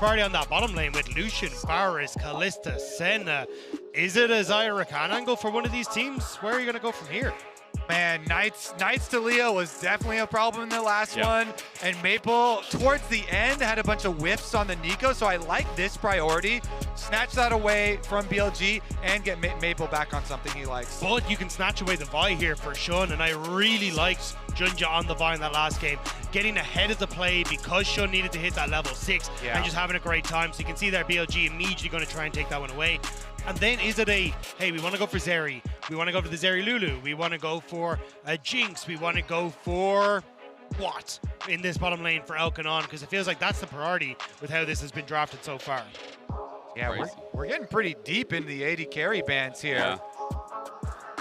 priority on that bottom lane with Lucian, Varus, Kalista, Senna. Is it a Xayah Rakan angle for one of these teams? Where are you going to go from here? Man, Knight's Taliyah was definitely a problem in the last one, and Maple towards the end had a bunch of whiffs on the Nico, so I like this priority. Snatch that away from BLG and get Maple back on something he likes. But you can snatch away the Vi here for Shun, and I really liked JunJia on the Vi in that last game, getting ahead of the play because Shun needed to hit that level 6 and just having a great time. So you can see there BLG immediately going to try and take that one away. And then is it a, hey, we want to go for Zeri, we want to go for the Zeri Lulu, we want to go for a Jinx, we want to go for what in this bottom lane for Elkanon, because it feels like that's the priority with how this has been drafted so far. Yeah, we're getting pretty deep in the AD carry bands here. Yeah.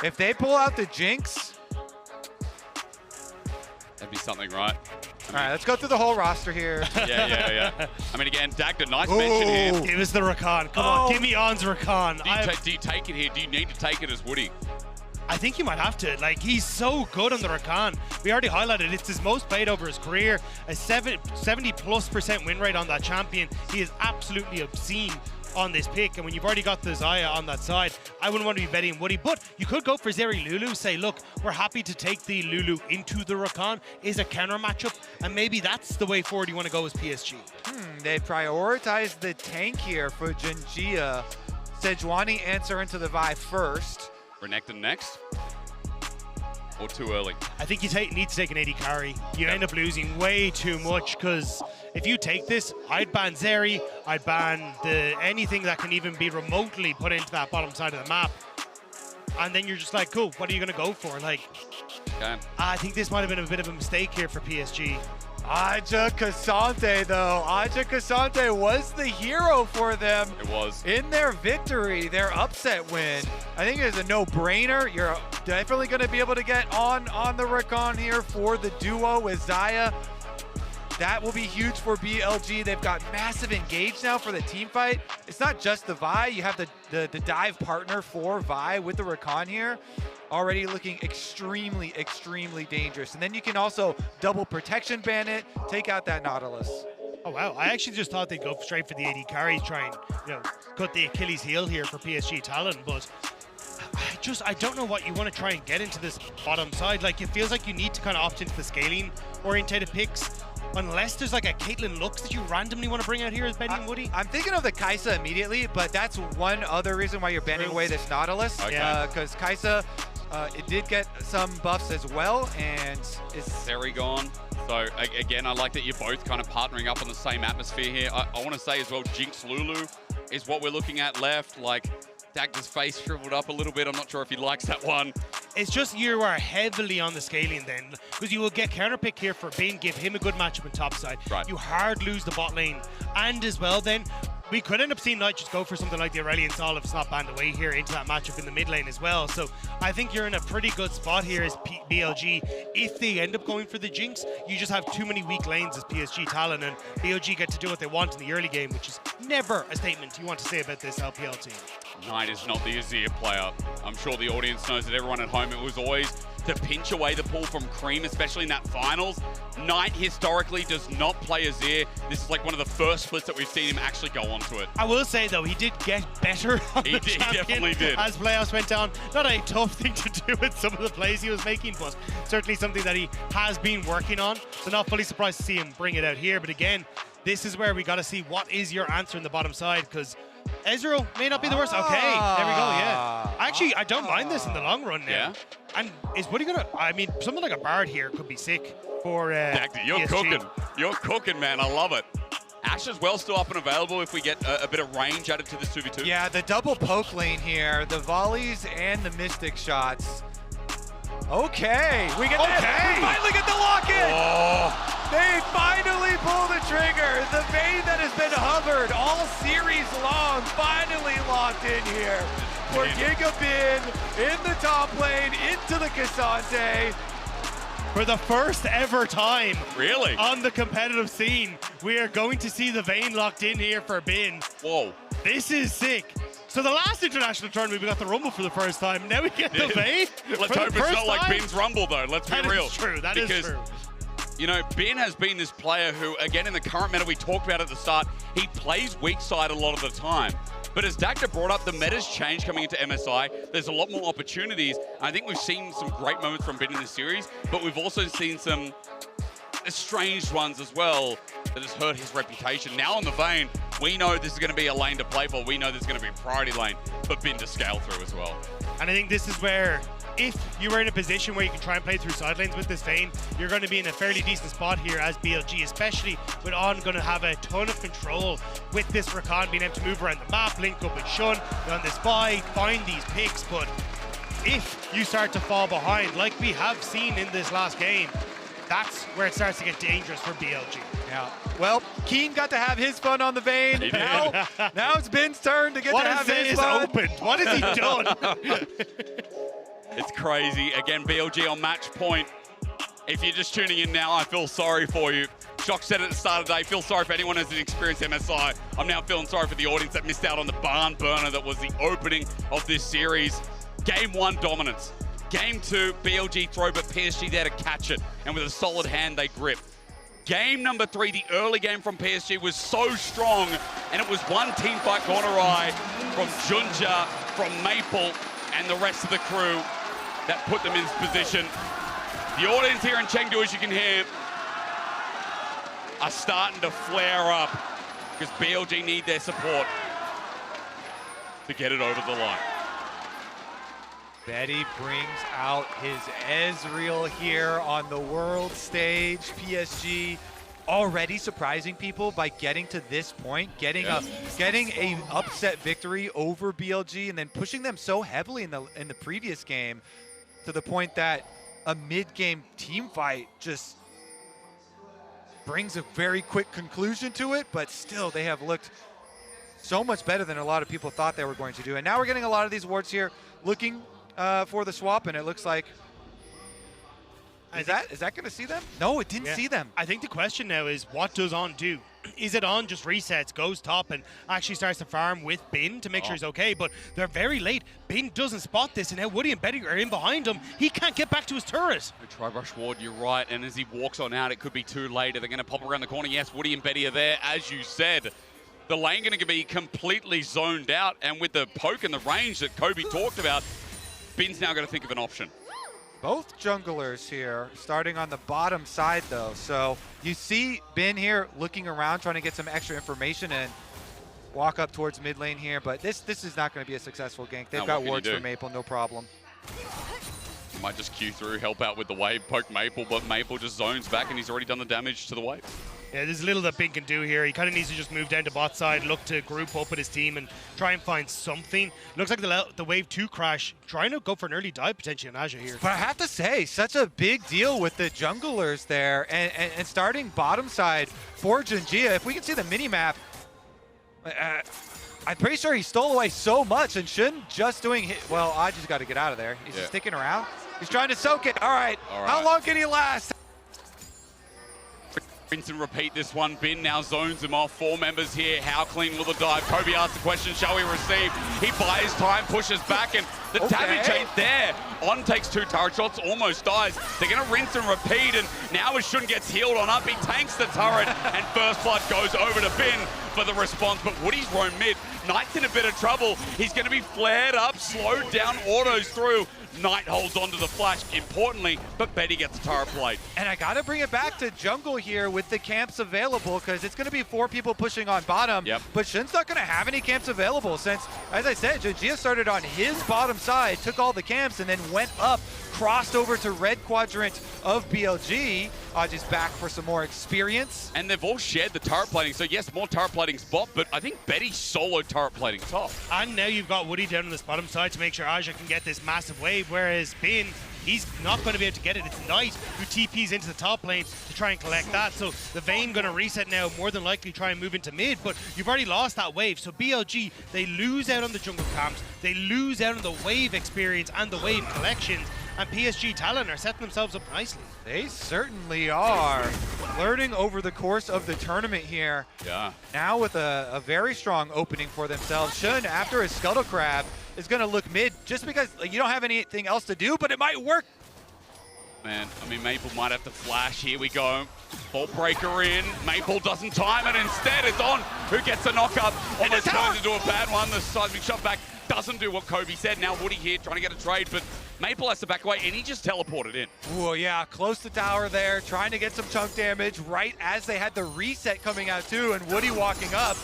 If they pull out the Jinx, that'd be something, right? All right, let's go through the whole roster here. Yeah. I mean, again, Dagda, nice mention here. Give us the Rakan. Come on, give me On's Rakan. Do you take it here? Do you need to take it as Woody? I think you might have to. Like, he's so good on the Rakan. We already highlighted it's his most played over his career. A 70+% win rate on that champion. He is absolutely obscene on this pick, and when you've already got the Xayah on that side, I wouldn't want to be betting Woody, but you could go for Zeri Lulu, say, look, we're happy to take the Lulu into the Rakan, is a counter matchup, and maybe that's the way forward you want to go as PSG. They prioritize the tank here for JunJia. Sejuani answer into the Vi first. Renekton next? Or too early? I think you need to take an AD carry. You end up losing way too much, because if you take this, I'd ban Zeri, I'd ban anything that can even be remotely put into that bottom side of the map. And then you're just like, cool, what are you going to go for? Like, I think this might have been a bit of a mistake here for PSG. Azhi Ksante, though. Azhi Ksante was the hero for them. It was. In their victory, their upset win. I think it's a no-brainer. You're definitely going to be able to get on the Rakan here for the duo with Xayah. That will be huge for BLG. They've got massive engage now for the team fight. It's not just the Vi. You have the dive partner for Vi with the Rakan here. Already looking extremely, extremely dangerous. And then you can also double protection ban it, take out that Nautilus. Oh, wow. I actually just thought they'd go straight for the AD carry, try and, cut the Achilles heel here for PSG Talon, but I don't know what you want to try and get into this bottom side. Like, it feels like you need to kind of opt into the scaling-orientated picks, unless there's like a Caitlyn Lux that you randomly want to bring out here as betting Woody. I'm thinking of the Kai'Sa immediately, but that's one other reason why you're banning away this Nautilus. Because Kai'Sa, it did get some buffs as well, and it's Zeri gone. So again, I like that you're both kind of partnering up on the same atmosphere here. I want to say as well, Jinx Lulu is what we're looking at left. Like, Dagda's face shriveled up a little bit. I'm not sure if he likes that one. It's just you are heavily on the scaling then, because you will get counterpick here for Vayne, give him a good matchup in top side. Right. You hard lose the bot lane, and as well then, we could end up seeing Knight just go for something like the Aurelion Sol if it's not banned away here into that matchup in the mid lane as well. So I think you're in a pretty good spot here as BLG. If they end up going for the Jinx, you just have too many weak lanes as PSG Talon, and BLG get to do what they want in the early game, which is never a statement you want to say about this LPL team. Knight is not the Azir player. I'm sure the audience knows that everyone at home, it was always to pinch away the pull from Cream, especially in that finals. Knight historically does not play Azir. This is like one of the first splits that we've seen him actually go onto it. I will say though, he did get better on the champion. He definitely did. As playoffs went down. Not a tough thing to do with some of the plays he was making, but certainly something that he has been working on. So not fully surprised to see him bring it out here. But again, this is where we got to see what is your answer in the bottom side, because Ezreal may not be the worst. Okay, there we go, yeah. Actually, I don't mind this in the long run now. Yeah. And is Woody gonna, I mean, something like a Bard here could be sick for Dagda, you're PSG. cooking. You're cooking, man. I love it. Ashe as well still up and available if we get a bit of range added to this 2v2. Yeah, the double poke lane here, the volleys and the mystic shots. Okay, we get we finally get the lock-in! Oh. They finally pull the trigger. The Vayne that has been hovered all series long finally locked in here. For Gigabin in the top lane, into the Ksante. For the first ever time really on the competitive scene, we are going to see the Vayne locked in here for Bin. Whoa. This is sick. So the last international tournament, we got the Rumble for the first time. Now we get the Vayne. Let's hope it's not like Bin's Rumble, though. Let's be real. That is true. That is true. You know, Ben has been this player who, again, in the current meta we talked about at the start, he plays weak side a lot of the time. But as Dagda brought up, the meta's changed coming into MSI. There's a lot more opportunities. I think we've seen some great moments from Ben in this series, but we've also seen some estranged ones as well that has hurt his reputation. Now on the Vayne, we know this is going to be a lane to play for. We know this is going to be a priority lane, but Ben to scale through as well. And I think this is where, if you were in a position where you can try and play through side lanes with this Vayne, you're going to be in a fairly decent spot here as BLG, especially with On going to have a ton of control with this Rakan being able to move around the map, link up with Shun, on this buy, find these picks. But if you start to fall behind, like we have seen in this last game, that's where it starts to get dangerous for BLG. Yeah. Well, Keen got to have his fun on the Vayne. Now it's Ben's turn to get to have his fun. Opened? What has he done? It's crazy. Again, BLG on match point. If you're just tuning in now, I feel sorry for you. Shock said at the start of the day, feel sorry for anyone who hasn't experienced MSI. I'm now feeling sorry for the audience that missed out on the barn burner that was the opening of this series. Game 1 dominance. Game 2, BLG throw, but PSG there to catch it. And with a solid hand, they grip. Game number 3, the early game from PSG was so strong, and it was one team fight gone awry from JunJia, from Maple, and the rest of the crew that put them in position. The audience here in Chengdu, as you can hear, are starting to flare up because BLG need their support to get it over the line. Betty brings out his Ezreal here on the world stage. PSG already surprising people by getting to this point, getting a upset victory over BLG, and then pushing them so heavily in the previous game to the point that a mid-game team fight just brings a very quick conclusion to it. But still, they have looked so much better than a lot of people thought they were going to do. And now we're getting a lot of these wards here looking for the swap, and it looks like is that going to see them? No, it didn't see them. I think the question now is, what does On do? Is it On just resets, goes top, and actually starts to farm with Bin to make sure he's okay? But they're very late. Bin doesn't spot this, and now Woody and Betty are in behind him. He can't get back to his turret. A tri-brush ward, you're right. And as he walks on out, it could be too late. Are they going to pop around the corner? Yes, Woody and Betty are there, as you said. The lane going to be completely zoned out, and with the poke and the range that Kobe talked about, Bin's now going to think of an option. Both junglers here, starting on the bottom side though. So you see Bin here looking around, trying to get some extra information and walk up towards mid lane here. But this is not going to be a successful gank. They've got wards for Maple, no problem. Might just queue through, help out with the wave, poke Maple, but Maple just zones back and he's already done the damage to the wave. Yeah, there's little that Bin can do here. He kind of needs to just move down to bot side, look to group up with his team and try and find something. Looks like the wave 2 crash, trying to go for an early dive potentially on Ashe here. But I have to say, such a big deal with the junglers there and starting bottom side for JunJia. If we can see the mini-map, I'm pretty sure he stole away so much and shouldn't just doing hit. Well, I just got to get out of there. He's just sticking around. He's trying to soak it. All right. How long can he last? Rinse and repeat this one. Bin now zones him off. 4 members here. How clean will the dive? Kobe asks the question, shall we receive? He buys time, pushes back, and the damage ain't there. On takes 2 turret shots, almost dies. They're going to rinse and repeat, and now as Shun gets healed on up, he tanks the turret, and First Blood goes over to Bin for the response, but Woody's roam mid. Knight's in a bit of trouble. He's going to be flared up, slowed down, autos through. Knight holds onto the flash, importantly, but Betty gets the turret plate. And I got to bring it back to jungle here with the camps available, because it's going to be 4 people pushing on bottom. But Shun's not going to have any camps available since, as I said, JunJia started on his bottom side, took all the camps, and then went up, crossed over to red quadrant of BLG. Just back for some more experience. And they've all shared the turret plating, so yes, more turret plating spot, but I think Betty solo turret plating top. And now you've got Woody down on this bottom side to make sure Azir can get this massive wave, whereas Bin, he's not going to be able to get it. It's Knight who TPs into the top lane to try and collect that. So the Vayne going to reset now, more than likely try and move into mid, but you've already lost that wave. So BLG, they lose out on the jungle camps, they lose out on the wave experience and the wave collections, and PSG Talon are setting themselves up nicely. They certainly are. Learning over the course of the tournament here. Now with a very strong opening for themselves. Shun, after his Scuttle Crab, is going to look mid just because you don't have anything else to do, but it might work. Man, I mean, Maple might have to flash. Here we go. Bolt breaker in. Maple doesn't time it. Instead, it's on. Who gets a knock-up? Almost turns into a bad one. The seismic shot back doesn't do what Kobe said. Now Woody here trying to get a trade, but Maple has to back away, and he just teleported in. Oh, yeah, close to tower there, trying to get some chunk damage right as they had the reset coming out too, and Woody walking up,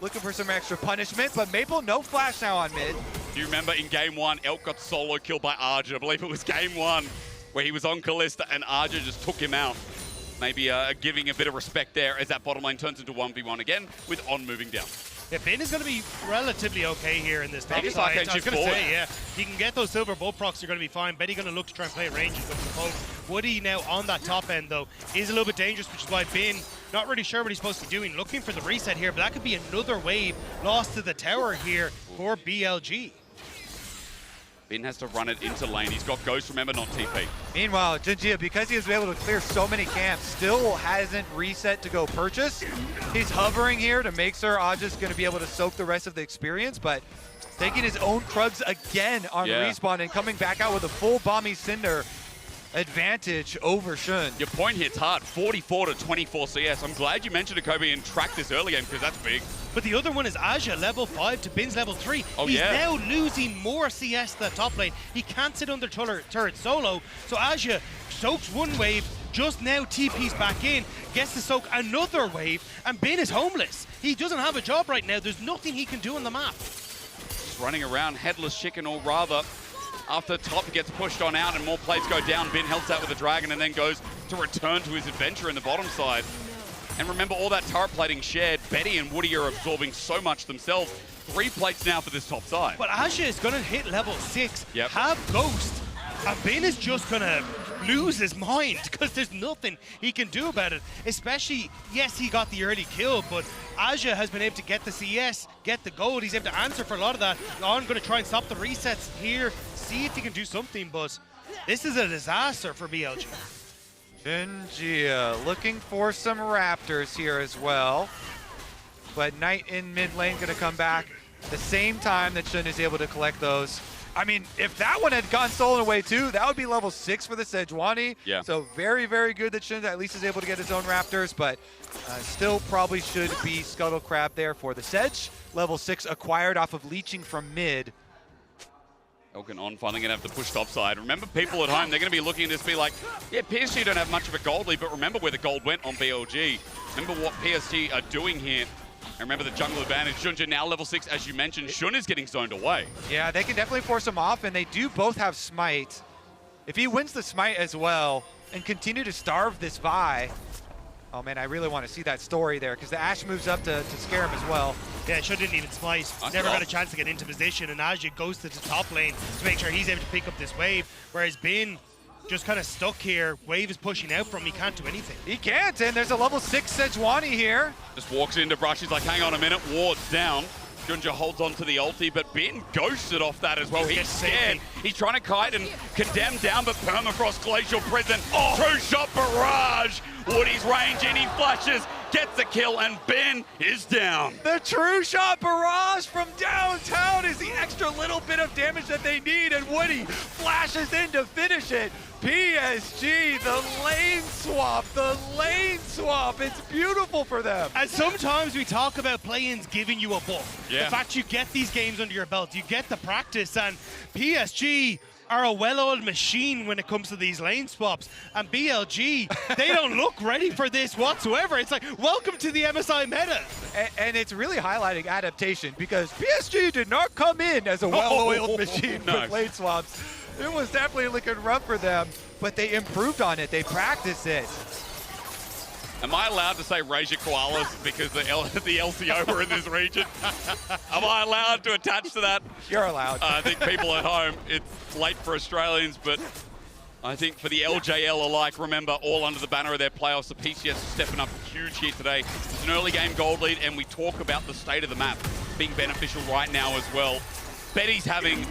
looking for some extra punishment, but Maple no flash now on mid. Do you remember in game one, Elk got solo killed by Azir? I believe it was game one, where he was on Kalista and Azir just took him out. Maybe giving a bit of respect there as that bottom lane turns into 1v1 again with On moving down. Yeah, Vayne is going to be relatively okay here in this top Maybe side. like I was going to say, yeah, he can get those silver bolt procs, you're going to be fine. Betty going to look to try and play range and go for the poke. Woody now on that top end, though, is a little bit dangerous, which is why Vayne not really sure what he's supposed to be doing. Looking for the reset here, but that could be another wave lost to the tower here for BLG. Vayne has to run it into lane. He's got Ghost, remember, not TP. Meanwhile, JunJia, because he was able to clear so many camps, still hasn't reset to go purchase. He's hovering here to make sure Azhi's going to be able to soak the rest of the experience, but taking his own Krugs again on respawn and coming back out with a full Bomby Cinder advantage over Shun. Your point hits hard, 44 to 24 CS. I'm glad you mentioned it, Kobe, and tracked this early game because that's big. But the other one is Ashe, level 5 to Bin's level 3. Oh, He's yeah. now losing more CS to the top lane. He can't sit under turret solo. So Ashe soaks one wave, just now TP's back in, gets to soak another wave, and Bin is homeless. He doesn't have a job right now. There's nothing he can do on the map. Just running around, headless chicken, or rather, after top gets pushed on out and more plays go down, Bin helps out with the dragon and then goes to return to his adventure in the bottom side. And remember, all that turret plating shared, Betty and Woody are absorbing so much themselves. 3 plates now for this top side. But Ashe is going to hit level 6, Yep. have Ghost, and Bin is just going to lose his mind because there's nothing he can do about it. Especially, yes, he got the early kill, but Ashe has been able to get the CS, get the gold. He's able to answer for a lot of that. I'm going to try and stop the resets here, see if he can do something, but this is a disaster for BLG. JunJia looking for some Raptors here as well. But Knight in mid lane going to come back the same time that Shun is able to collect those. I mean, if that one had gone stolen away too, that would be level 6 for the Sejuani. Yeah. So very, very good that Shun at least is able to get his own Raptors, but still probably should be Scuttle Crab there for the Sedge. Level 6 acquired off of leeching from mid. Elk and On finally going to have to push topside. Remember, people at home, they're going to be looking at this be like, yeah, PSG don't have much of a gold lead, but remember where the gold went on BLG. Remember what PSG are doing here. And remember the jungle advantage. JunJia now level 6, as you mentioned. Shun is getting zoned away. Yeah, they can definitely force him off, and they do both have Smite. If he wins the Smite as well and continue to starve this Vi, oh man, I really want to see that story there because the Ashe moves up to scare him as well. Yeah, Shun didn't even smite. Never got a chance to get into position, and Azhi goes to the top lane to make sure he's able to pick up this wave, whereas Bin just kind of stuck here. Wave is pushing out from him. He can't do anything. He can't, and there's a level 6 Sejuani here. Just walks into brush. He's like, hang on a minute. Ward's down. JunJia holds on to the ulti, but Bin ghosted off that as well. He's scared. He's trying to kite and condemn down, but Permafrost Glacial Prison. Two-shot barrage. Woody's range in. He flashes, gets the kill, and Bin is down. The true shot barrage from downtown is the extra little bit of damage that they need, and Woody flashes in to finish it. PSG, the lane swap. It's beautiful for them. And sometimes we talk about play-ins giving you a buff. Yeah. The fact you get these games under your belt, you get the practice, and PSG are a well-oiled machine when it comes to these lane swaps. And BLG, they don't look ready for this whatsoever. It's like, welcome to the MSI meta. And it's really highlighting adaptation because PSG did not come in as a well-oiled machine with lane swaps. It was definitely looking rough for them, but they improved on it. They practiced it. Am I allowed to say Raja Koalas because the LCO were in this region? Am I allowed to attach to that? You're allowed. I think people at home, it's late for Australians, but I think for the LJL alike, remember, all under the banner of their playoffs, the PCS is stepping up huge here today. It's an early game gold lead, and we talk about the state of the map being beneficial right now as well. Betty's having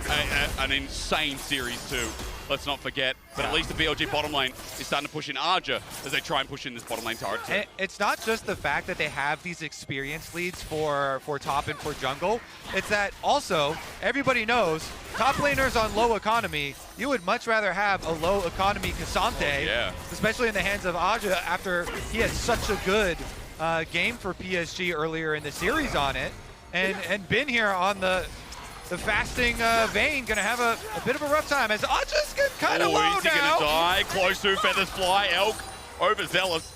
an insane series too. let's not forget. But at least the BLG bottom lane is starting to push in Azir as they try and push in this bottom lane turret too. And it's not just the fact that they have these experience leads for top and for jungle. It's that also, everybody knows, top laners on low economy, you would much rather have a low economy Ksante, especially in the hands of Azir after he had such a good game for PSG earlier in the series on it. And been here on the fasting Vayne gonna have a bit of a rough time as Azir's kind of low now. Is he gonna die? Close to Feathers Fly, Elk overzealous.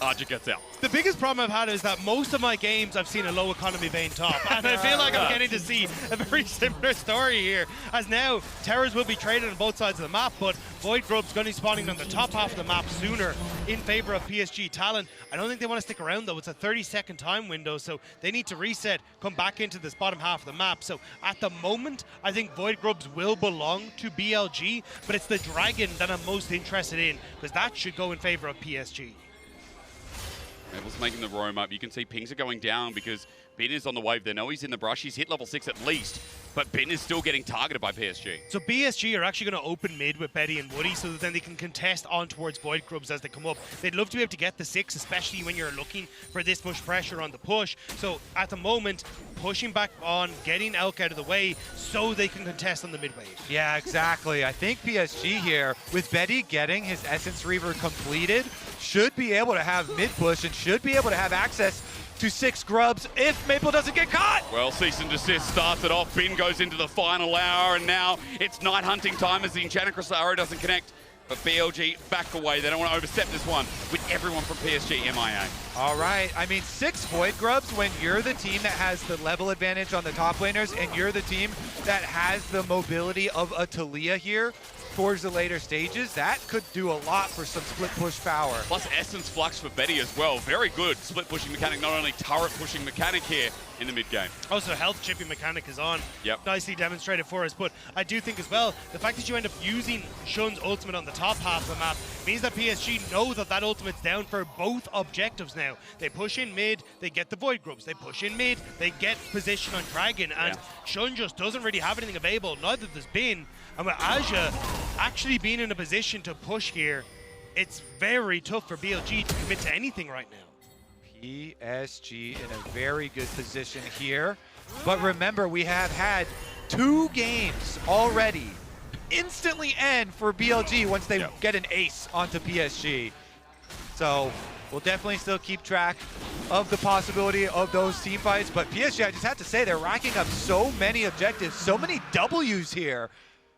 Azir gets out. The biggest problem I've had is that most of my games I've seen a low economy Vayne top, and I feel like I'm getting to see a very similar story here, as now Terrors will be traded on both sides of the map, but Void Grub's going to be spawning on the top half of the map sooner in favor of PSG Talon. I don't think they want to stick around though. It's a 30-second time window, so they need to reset, come back into this bottom half of the map. So at the moment, I think Void Grubs will belong to BLG, but it's the Dragon that I'm most interested in, because that should go in favor of PSG. Mabel's making the roam up. You can see pings are going down because Ben is on the wave. They know he's in the brush. He's hit level 6 at least, but Ben is still getting targeted by PSG. So PSG are actually going to open mid with Betty and Woody so that then they can contest on towards Void Grubs as they come up. They'd love to be able to get the 6, especially when you're looking for this much pressure on the push. So at the moment, pushing back on, getting Elk out of the way so they can contest on the mid wave. Yeah, exactly. I think PSG here, with Betty getting his Essence Reaver completed, should be able to have mid push and should be able to have access to 6 grubs if Maple doesn't get caught. Well, cease and desist starts it off. Bin goes into the final hour, and now it's night hunting time as the Enchanted Crystal Arrow doesn't connect. But BLG back away. They don't want to overstep this one with everyone from PSG MIA. All right. I mean, 6 Void Grubs when you're the team that has the level advantage on the top laners and you're the team that has the mobility of a Taliyah here towards the later stages, that could do a lot for some split push power. Plus Essence Flux for Betty as well. Very good split pushing mechanic, not only turret pushing mechanic here in the mid game. Also, health chipping mechanic is on. Yep. Nicely demonstrated for us, but I do think as well, the fact that you end up using Shun's ultimate on the top half of the map means that PSG know that that ultimate's down for both objectives now. They push in mid, they get the Void Grubs. They push in mid, they get position on Dragon, and Shun just doesn't really have anything available. Neither does Bin. And with Azhi actually being in a position to push here, it's very tough for BLG to commit to anything right now. PSG in a very good position here. But remember, we have had 2 games already instantly end for BLG once they get an ace onto PSG. So we'll definitely still keep track of the possibility of those team fights. But PSG, I just have to say, they're racking up so many objectives, so many W's here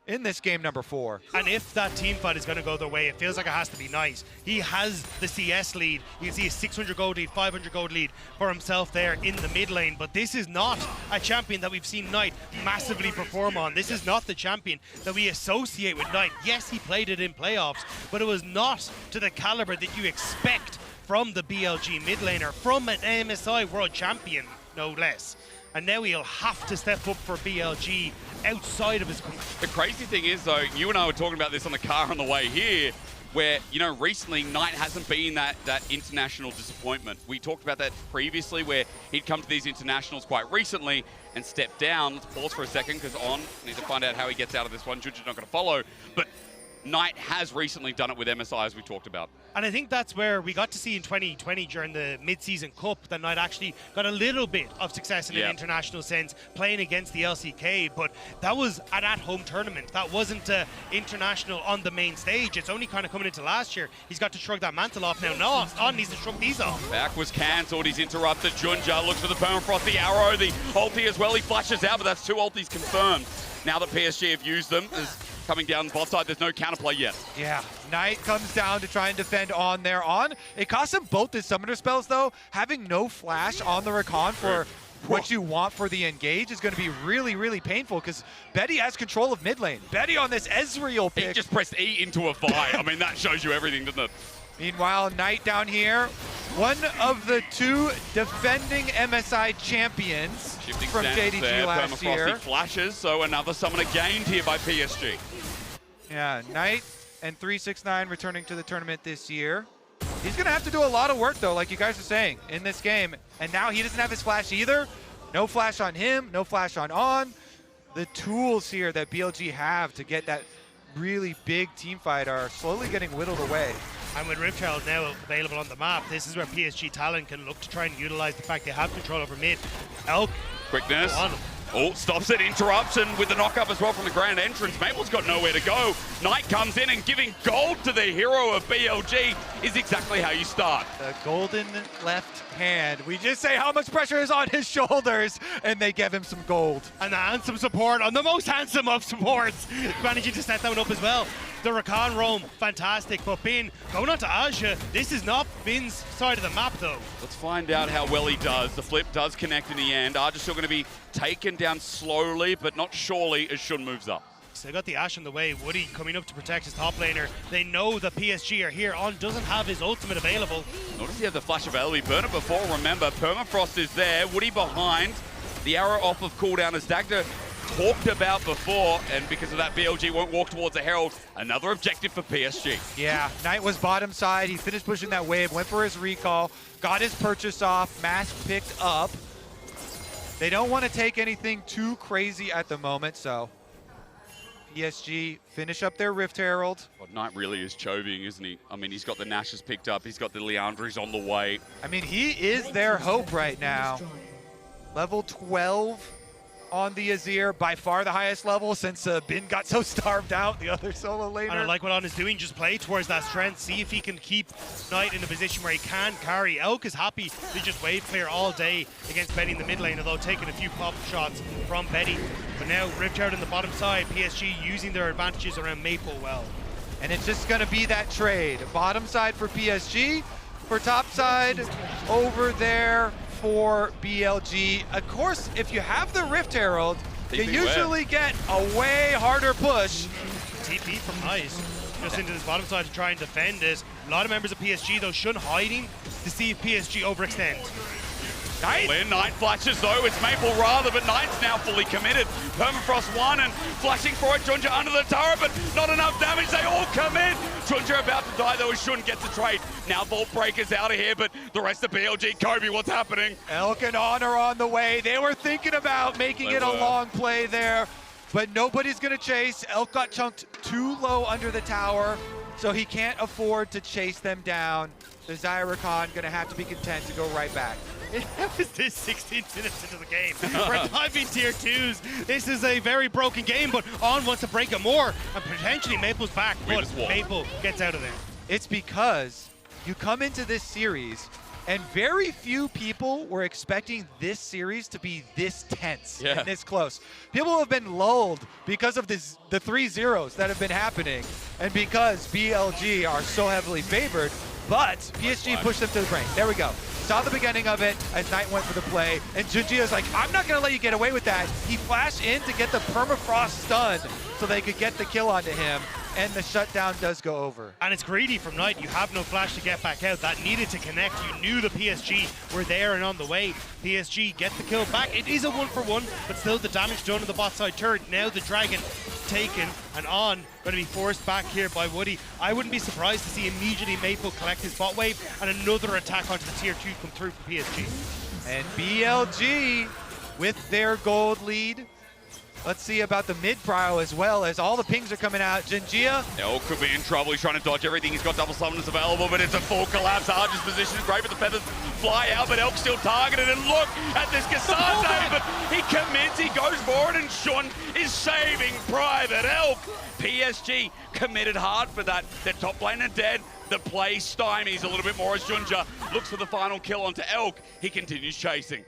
in this game number 4. And if that team fight is going to go their way, it feels like it has to be Knight. He has the CS lead. You can see a 600 gold lead, 500 gold lead for himself there in the mid lane. But this is not a champion that we've seen Knight massively perform on. This is not the champion that we associate with Knight. Yes, he played it in playoffs, but it was not to the caliber that you expect from the BLG mid laner, from an MSI world champion, no less. And now he'll have to step up for BLG outside of his country. The crazy thing is, though, you and I were talking about this on the car on the way here, where, you know, recently Knight hasn't been that international disappointment. We talked about that previously, where he'd come to these internationals quite recently and stepped down. Let's pause for a second, because need to find out how he gets out of this one. JunJia's not going to follow, but Knight has recently done it with MSI, as we talked about. And I think that's where we got to see in 2020 during the mid-season cup that Knight actually got a little bit of success in an international sense, playing against the LCK, but that was an at-home tournament. That wasn't international on the main stage. It's only kind of coming into last year. He's got to shrug that mantle off now. No, On needs to shrug these off. Back was cancelled. He's interrupted. JunJia looks for the permafrost, the arrow, the ulti as well. He flashes out, but that's 2 ultis confirmed. Now that PSG have used them, coming down bot side, there's no counterplay yet. Yeah, Knight comes down to try and defend on there on. It costs him both his summoner spells, though. Having no flash on the Rakan for what you want for the engage is going to be really, really painful, because Betty has control of mid lane. Betty on this Ezreal pick. He just pressed E into a Vi. I mean, that shows you everything, doesn't it? Meanwhile, Knight down here, one of the 2 defending MSI champions from JDG last year. Flashes, so another summoner gained here by PSG. Yeah, Knight and 369 returning to the tournament this year. He's going to have to do a lot of work, though, like you guys are saying, in this game. And now he doesn't have his flash either. No flash on him, no flash on. The tools here that BLG have to get that really big team fight are slowly getting whittled away. And with Rift Herald now available on the map, this is where PSG Talon can look to try and utilize the fact they have control over mid. Elk. Quickness. Oh, stops it, interrupts, and with the knock-up as well from the grand entrance, Maple's got nowhere to go. Knight comes in and giving gold to the hero of BLG is exactly how you start. The golden left hand. We just say how much pressure is on his shoulders, and they give him some gold. And the handsome support on the most handsome of supports, managing to set that one up as well. The Rakan roam, fantastic, but Bin going on to Ashe. This is not Bin's side of the map though. Let's find out how well he does. The flip does connect in the end. Ashe still going to be taken down slowly, but not surely as Shun moves up. So they got the Ashe on the way. Woody coming up to protect his top laner. They know the PSG are here. On doesn't have his ultimate available. Nor does he have the flash available. He burned it before, remember. Permafrost is there. Woody behind. The arrow off of cooldown as Dagda talked about before, and because of that, BLG won't walk towards the Herald. Another objective for PSG. Yeah, Knight was bottom side. He finished pushing that wave, went for his recall, got his purchase off, mask picked up. They don't want to take anything too crazy at the moment, so PSG finish up their Rift Herald. Well, Knight really is choving, isn't he? I mean, he's got the Nashes picked up, he's got the Leandries on the way. I mean, he is their hope right now. Level 12 on the Azir, by far the highest level since Bin got so starved out, the other solo laner. And I like what On is doing, just play towards that strength, see if he can keep Knight in a position where he can carry. Elk is happy to just wave clear all day against Betty in the mid lane, although taking a few pop shots from Betty. But now Rift Herald on the bottom side, PSG using their advantages around Maple well. And it's just gonna be that trade. Bottom side for PSG, for top side over there for BLG. Of course, if you have the Rift Herald, you usually get a way harder push. TP from Nice, just into this bottom side to try and defend this. A lot of members of PSG though, Shun hiding to see if PSG overextend. Knight flashes though, it's Maple rather, but Knight's now fully committed. Permafrost one and flashing for it, JunJia under the turret, but not enough damage, they all come in. JunJia about to die though as Shun gets the trade. Now Vault Breaker's out of here, but the rest of BLG, Kobe, what's happening? Elk and On are on the way. They were thinking about making it a long play there, but nobody's gonna chase. Elk got chunked too low under the tower, so he can't afford to chase them down. The Xayah Rakan gonna have to be content to go right back. It was this 16 minutes into the game. We're diving tier 2s. This is a very broken game, but On wants to break it more, and potentially Maple's back, but Maple gets out of there. It's because you come into this series, and very few people were expecting this series to be this tense and this close. People have been lulled because of the 3-0s that have been happening, and because BLG are so heavily favored, but PSG pushed them to the brink. There we go. Saw the beginning of it as Knight went for the play, and JunJia's like, I'm not gonna let you get away with that. He flashed in to get the permafrost stun so they could get the kill onto him, and the shutdown does go over. And it's greedy from Knight. You have no flash to get back out. That needed to connect. You knew the PSG were there and on the way. PSG get the kill back. It is a 1-for-1, but still the damage done on the bot side turret. Now the Dragon taken and On going to be forced back here by Woody. I wouldn't be surprised to see immediately Maple collect his bot wave and another attack onto the tier 2 come through for PSG. And BLG with their gold lead. Let's see about the mid prio as well, as all the pings are coming out. JunJia. Elk could be in trouble. He's trying to dodge everything. He's got double summoners available, but it's a full collapse. Arch's position is great, but the feathers fly out, but Elk's still targeted. And look at this Ksante, but he commits, he goes for it, and Shun is saving Private Elk. PSG committed hard for that. Their top laner dead. The play stymies a little bit more as JunJia looks for the final kill onto Elk. He continues chasing.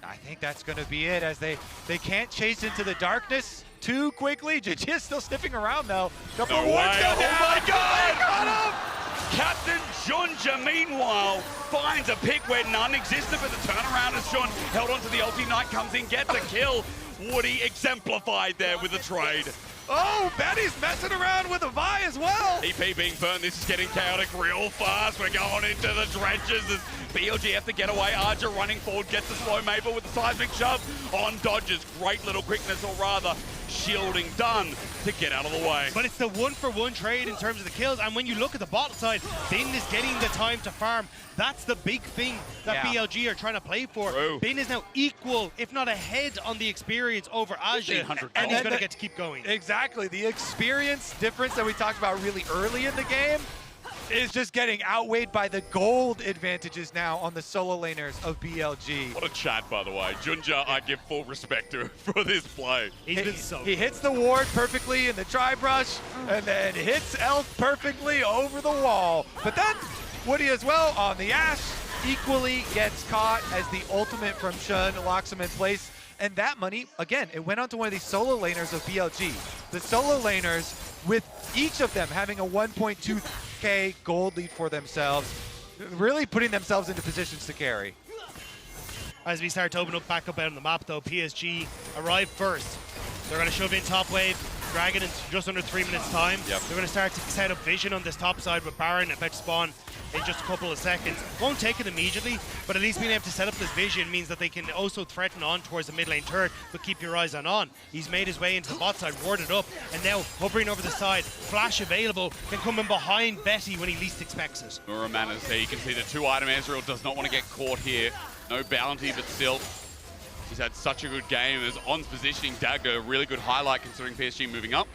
I think that's going to be it, as they can't chase into the darkness too quickly. JunJia's still sniffing around though. Couple of wards go down. Oh my God! Got him! Captain JunJia, meanwhile, finds a pick where none existed, but the turnaround as Shun held onto the ulti. Knight comes in, gets a kill. Woody exemplified there with the trade. Oh, Betty's messing around with a Vi as well. EP being burnt. This is getting chaotic real fast. We're going into the trenches as BLG have to get away. Archer running forward, gets the slow Maple with the seismic shove. On dodges, great little quickness, or rather, shielding done to get out of the way. But it's the one-for-one trade in terms of the kills, and when you look at the bot side, Vayne is getting the time to farm. That's the big thing that BLG are trying to play for. Vayne is now equal, if not ahead, on the experience over Ashe, and he's going to get to keep going. Exactly. The experience difference that we talked about really early in the game is just getting outweighed by the gold advantages now on the solo laners of BLG. What a chat, by the way. JunJia, I give full respect to for this play. He's been so He hits the ward perfectly in the tri-brush, and then hits Elk perfectly over the wall. But then Woody as well on the Ashe equally gets caught as the ultimate from Shun locks him in place. And that money, again, it went on to one of these solo laners of BLG. The solo laners, with each of them having a 1.2k gold lead for themselves, really putting themselves into positions to carry. As we start to open up back up out on the map, though, PSG arrive first. They're going to shove in top wave. Dragon in just under 3 minutes' time. They're going to start to set up vision on this top side with Baron about to spawn in just a couple of seconds. Won't take it immediately, but at least being able to set up this vision means that they can also threaten on towards the mid lane turret, but keep your eyes on. He's made his way into the bot side, warded up, and now hovering over the side. Flash available, can come in behind Betty when he least expects it. Muramanas here, you can see the 2-item. Ezreal does not want to get caught here. No bounty, but still, he's had such a good game. As On's positioning, Dagda, a really good highlight considering PSG moving up.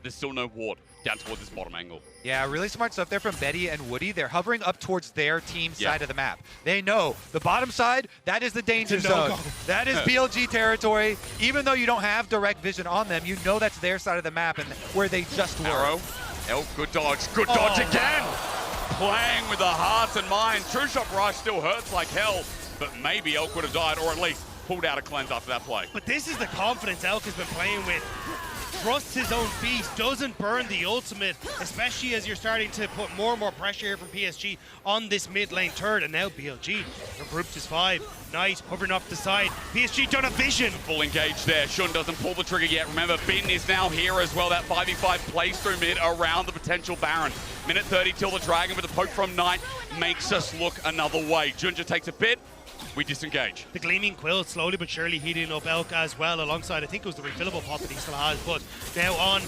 There's still no ward down towards this bottom angle. Yeah, really smart stuff there from Betty and Woody. They're hovering up towards their team side of the map. They know the bottom side, that is the danger zone. That is BLG territory. Even though you don't have direct vision on them, you know that's their side of the map and where they just were. Arrow. Elk, good dodge. Good dodge again. Playing with the hearts and minds. True Shot Rush still hurts like hell, but maybe Elk would have died, or at least pulled out a cleanse after that play. But this is the confidence Elk has been playing with. Trusts his own beast, doesn't burn the ultimate, especially as you're starting to put more and more pressure here from PSG on this mid lane turret. And now BLG, they're grouped as 5. Nice, hovering off the side. PSG done a vision. Full engage there. Shun doesn't pull the trigger yet. Remember, Bin is now here as well. That 5v5 plays through mid around the potential Baron. Minute 30 till the Dragon with a poke from Knight makes us look another way. JunJia takes a bit. We disengage. The Gleaming Quill slowly but surely heating up Elk as well, alongside, I think it was the refillable pot that he still has, but now on.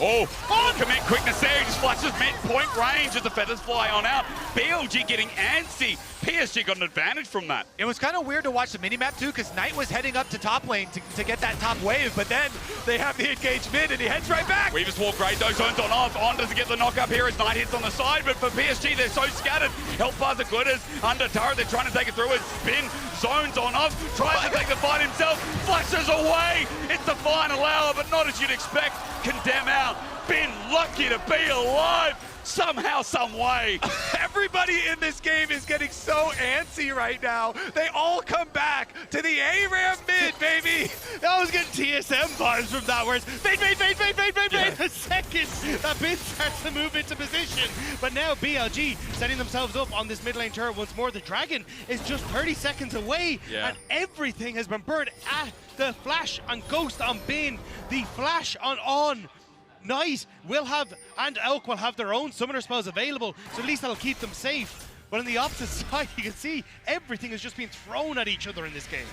Commit quickness there. He just flashes mid point range as the feathers fly on out. BLG getting antsy. PSG got an advantage from that. It was kind of weird to watch the minimap too, because Knight was heading up to top lane to get that top wave, but then they have the engage mid and he heads right back. Weaver's Walk great, those zones on off. On doesn't get the knock up here as Knight hits on the side, but for PSG, they're so scattered. Health bars are good as under turret, they're trying to take it through as Spin zones on off, tries to take the fight himself, flashes away. It's the final hour, but not as you'd expect. Condemn out. Bin lucky to be alive. Somehow, some way. Everybody in this game is getting so antsy right now. They all come back to the A-Ram mid, baby. I was getting TSM vibes from that, where it's Vayne. The second that Bin starts to move into position. But now BLG setting themselves up on this mid lane turret once more. The Dragon is just 30 seconds away, and everything has been burned at the flash on Ghost on Bin, the flash on Knight will have, and Elk will have their own summoner spells available, so at least that'll keep them safe. But on the opposite side, you can see everything is just being thrown at each other in this game.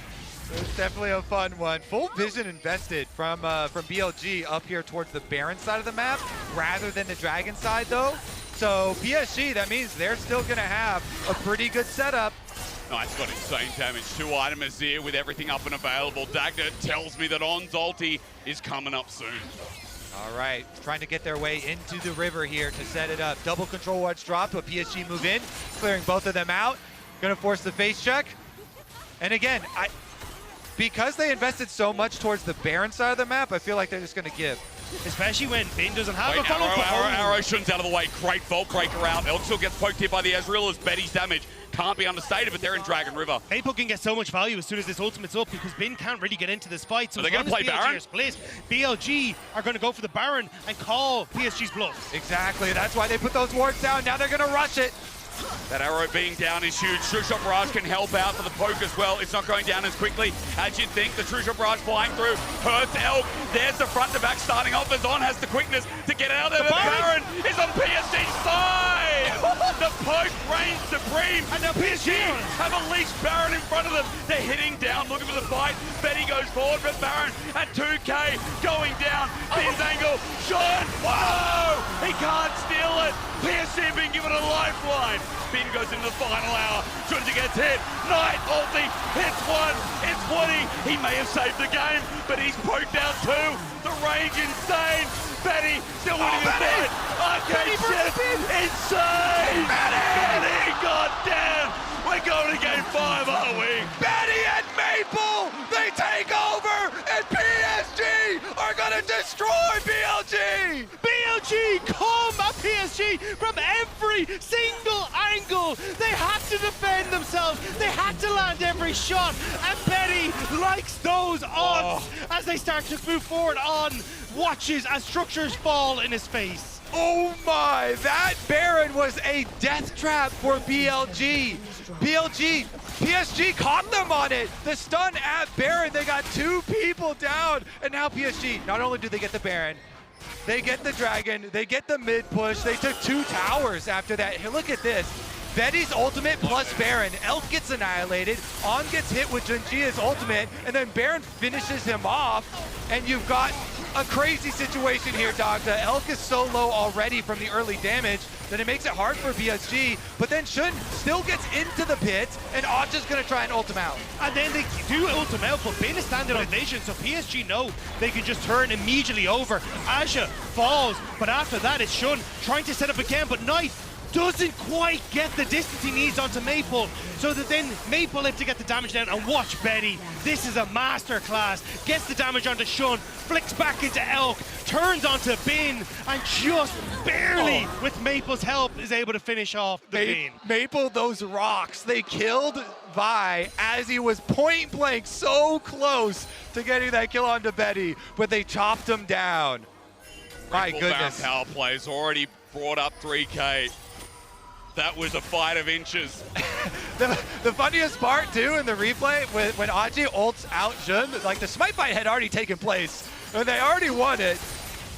It's definitely a fun one. Full vision invested from BLG up here towards the Baron side of the map, rather than the Dragon side though. So PSG, that means they're still gonna have a pretty good setup. Knight's got insane damage. 2-item Azir with everything up and available. Dagda tells me that On's ulti is coming up soon. All right, trying to get their way into the river here to set it up. Double control wards drop, but PSG move in, clearing both of them out. Gonna force the face check. And again, because they invested so much towards the Baron side of the map, I feel like they're just gonna give. Especially when Bin doesn't have a follow. follow. Arrow Shun's out of the way. Great Vault Breaker out. Elk still gets poked here by the Ezreal as Betty's damage can't be understated, but they're in Dragon River. People can get so much value as soon as this ultimate's up, because Bin can't really get into this fight. So they're going to play Baron? Split, BLG are going to go for the Baron and call PSG's bluff. Exactly, that's why they put those wards down. Now they're going to rush it. That arrow being down is huge. True Shot Barrage can help out for the poke as well. It's not going down as quickly as you'd think. The True Shot Barrage flying through hurts Elk. There's the front to back starting off. As On has the quickness to get out there. The Baron is on PSG's side. The poke reigns supreme. And now PSG have a leashed Baron in front of them. They're hitting down, looking for the fight. Betty goes goes forward, but Baron at 2K going down. Bin's angle, Sean, whoa! He can't steal it. PSG been given a lifeline. Bin goes into the final hour. JunJia gets hit. Knight ulti hits one. It's Woody. He may have saved the game, but he's poked out two. The range insane. Betty still winning the fight. Arcade shift. Insane. Betty, goddamn. We're going to game 5, aren't we? Betty and Maple, they take over, and PSG are gonna destroy BLG! BLG come at PSG from every single angle. They had to defend themselves. They had to land every shot. And Betty likes those odds as they start to move forward on. Watches as structures fall in his face. Oh my, that Baron was a death trap for BLG. PSG caught them on it. The stun at Baron, they got 2 people down. And now PSG, not only do they get the Baron, they get the Dragon, they get the mid push. They took 2 towers after that. Here, look at this. Betty's ultimate plus Baron. Elk gets annihilated. On gets hit with JunJia's ultimate, and then Baron finishes him off. And you've got a crazy situation here, Dagda. Elk is so low already from the early damage that it makes it hard for PSG, but then Shun still gets into the pit, and Ashe is going to try and ult him out. And then they do ult him out, but Vayne is standing on vision, so PSG know they can just turn immediately over. Ashe falls, but after that it's Shun trying to set up again, but Knight doesn't quite get the distance he needs onto Maple, so that then Maple able to get the damage down. And watch Betty, this is a masterclass. Gets the damage onto Shun, flicks back into Elk, turns onto Bin, and just barely, with Maple's help, is able to finish off the Bin. Maple, those rocks, they killed Vi as he was point blank so close to getting that kill onto Betty, but they chopped him down. My goodness. Power play's already brought up 3K. That was a fight of inches. The funniest part too in the replay when Azhi ults out Jun, like the smite fight had already taken place and they already won it,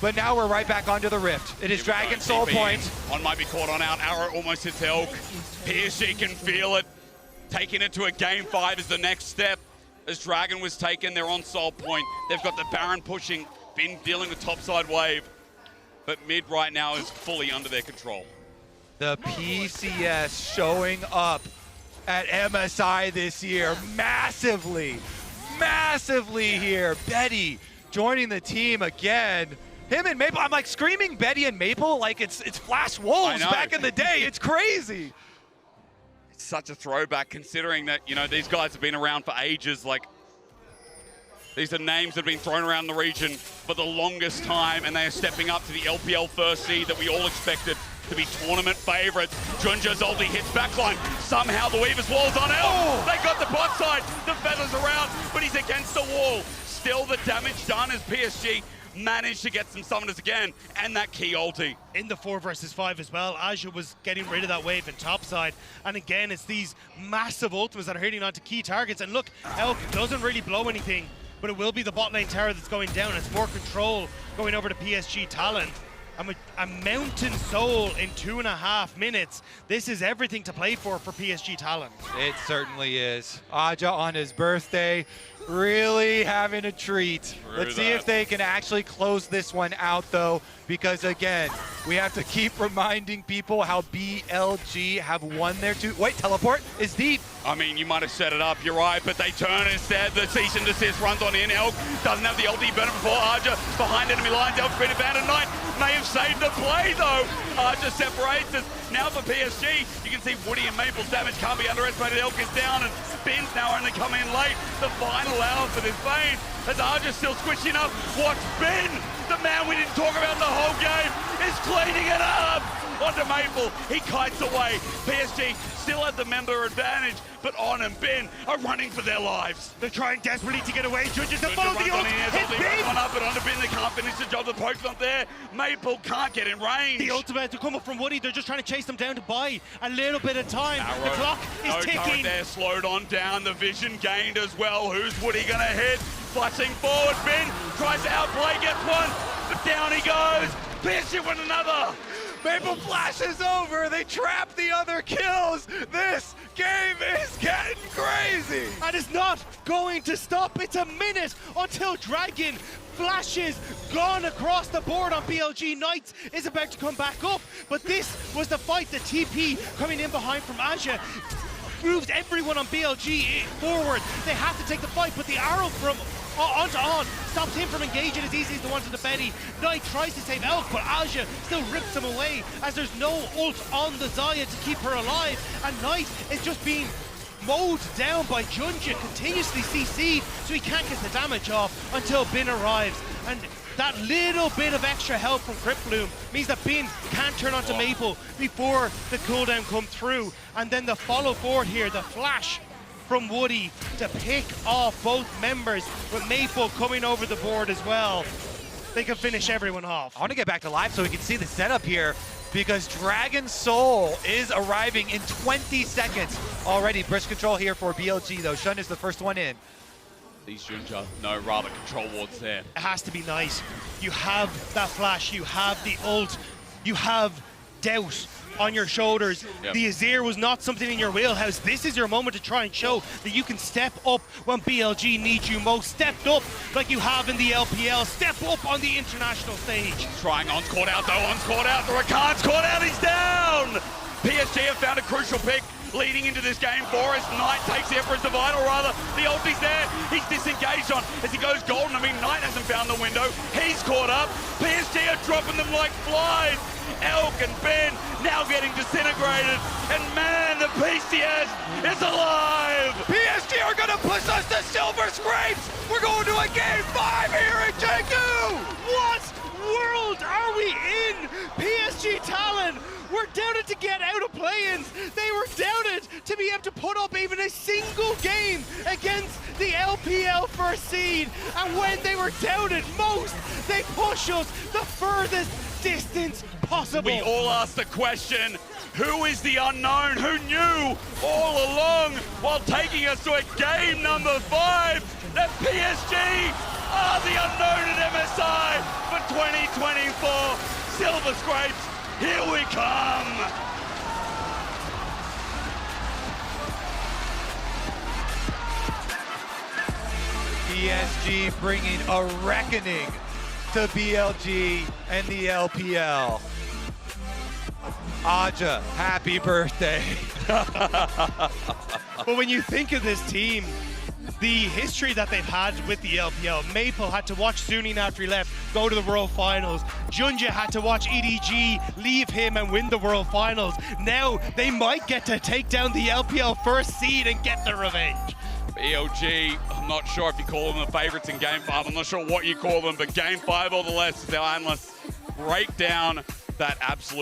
but now we're right back onto the rift. It is Dragon Soul Point. One might be caught on out. Arrow almost hits Elk. PSG can feel it. Taking it to a game 5 is the next step. As Dragon was taken, they're on Soul Point. They've got the Baron pushing, Bin dealing with topside wave. But mid right now is fully under their control. The PCS showing up at MSI this year massively here. Betty joining the team again. Him and Maple, I'm like screaming Betty and Maple like it's Flash Wolves back in the day. It's crazy. It's such a throwback considering that, you know, these guys have been around for ages. Like, these are names that have been thrown around the region for the longest time, and they are stepping up to the LPL first seed that we all expected to be tournament favorites. JunJia's ulti hits backline. Somehow the Weaver's wall's on out. They got the bot side. The feathers around, but he's against the wall. Still the damage done as PSG managed to get some summoners again, and that key ulti. In the 4 versus 5 as well, Azure was getting rid of that wave in topside. And again, it's these massive ultimates that are hitting onto key targets. And look, Elk doesn't really blow anything, but it will be the bot lane tower that's going down. It's more control going over to PSG Talon. A mountain soul in 2.5 minutes. This is everything to play for PSG Talon. It certainly is. Aja on his birthday, really having a treat. Let's see if they can actually close this one out though, because again, we have to keep reminding people how BLG have won their Wait, teleport is deep. I mean, you might have set it up, you're right, but they turn instead. The cease and desist runs on in. Elk doesn't have the ulti burner before Aja. Behind enemy lines, Elk's been abandoned. Knight may have saved the play though. Aja separates us. Now for PSG, you can see Woody and Maple's damage can't be underestimated. Elk is down and Bin's now only coming in late. The final hour for this Vayne as Aja's still squishing up. Watch Bin, the man we didn't talk about the whole game, is cleaning it up onto Maple. He kites away. PSG still has the member advantage, but On and Bin are running for their lives. They're trying desperately to get away. JunJia to follow the ult. Hit Bin. One up and onto Bin. They can't finish the job. The poke's not there. Maple can't get in range. The ultimate to come up from Woody. They're just trying to chase them down to buy a little bit of time. Arrow. The clock is ticking. There, slowed on down. The vision gained as well. Who's Woody gonna hit? Flashing forward. Bin tries to outplay, gets one, but down he goes. PSG win another. Maple flashes over. They trap the other kills. This game is getting crazy. And it's not going to stop. It's a minute until Dragon flashes gone across the board on BLG. Knights is about to come back up, but this was the fight. The TP coming in behind from Ashe moves everyone on BLG forward. They have to take the fight, but the arrow from on stops him from engaging as easy as the one to the Betty. Knight tries to save Elk, but Ashe still rips him away as there's no ult on the Xayah to keep her alive, and Knight is just being mowed down by JunJia, continuously CC'd, so he can't get the damage off until Bin arrives. And that little bit of extra help from Crypt Bloom means that Bin can't turn onto Maple before the cooldown comes through. And then the follow forward here, the flash from Woody to pick off both members, with Maple coming over the board as well. They can finish everyone off. I want to get back to live so we can see the setup here, because Dragon Soul is arriving in 20 seconds already. Bridge control here for BLG though. Shun is the first one in. These JunJia, no, rather control wards there. It has to be nice. You have that flash, you have the ult, you have doubt on your shoulders. Yep. The Azir was not something in your wheelhouse. This is your moment to try and show that you can step up when BLG needs you most. Stepped up like you have in the LPL. Step up on the international stage. Trying on's caught out though, on's caught out, the Rakan's caught out, he's down! PSG have found a crucial pick leading into this game for us. Knight takes the Emperor's Divine, or rather, the ulti's there. He's disengaged on as he goes golden. I mean, Knight hasn't found the window. He's caught up. PSG are dropping them like flies. Elk and Ben now getting disintegrated. And man, the PCS is alive! PSG are going to push us to Silver Scrapes! We're going to a game 5 here in Chengdu! What world are we in? PSG Talon were doubted to get out of play-ins. They were doubted to be able to put up even a single game against the LPL first seed. And when they were doubted most, they push us the furthest distance possible. We all asked the question, who is the unknown? Who knew all along while taking us to a game number 5 that PSG are the unknown at MSI for 2024. Silver Scrapes, here we come! PSG bringing a reckoning to BLG and the LPL. Aja, happy birthday. But when you think of this team, the history that they've had with the LPL, Maple had to watch Suning after he left go to the World Finals. JunJia had to watch EDG leave him and win the World Finals. Now they might get to take down the LPL first seed and get their revenge. BLG, I'm not sure if you call them the favorites in Game 5. I'm not sure what you call them, but Game 5 or the less, they'll analysts break down that absolute